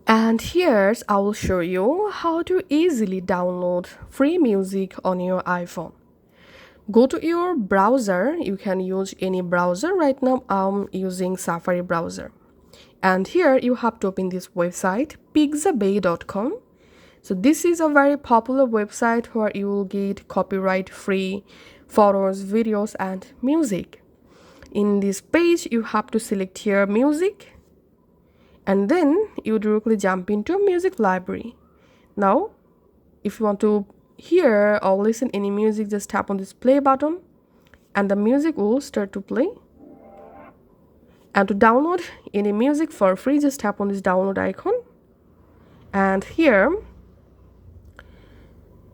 And here's I will show you how to easily download free music on your iPhone. Go to your browser. You can use any browser. Right now I'm using Safari browser. And here you have to open this website pixabay.com. So this is a very popular website where you will get copyright free photos, videos and music. In this page you have to select here music, and then you directly jump into music library. Now if you want to hear or listen any music, just tap on this play button and the music will start to play. And to download any music for free, just tap on this download icon, and here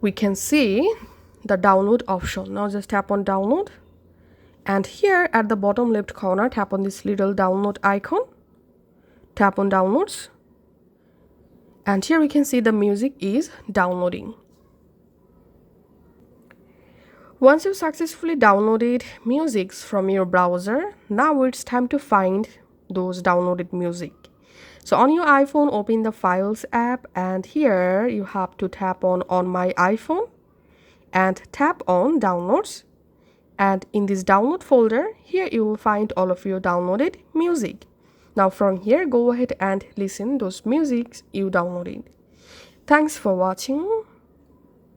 we can see the download option. Now just tap on download, and here at the bottom left corner tap on this little download icon, tap on downloads, and here we can see the music is downloading. Once you successfully downloaded musics from your browser, now it's time to find those downloaded music. So on your iPhone, open the Files app, and here you have to tap on My iPhone and tap on Downloads. And in this download folder, here you will find all of your downloaded music. Now from here, go ahead and listen those musics you downloaded. Thanks for watching.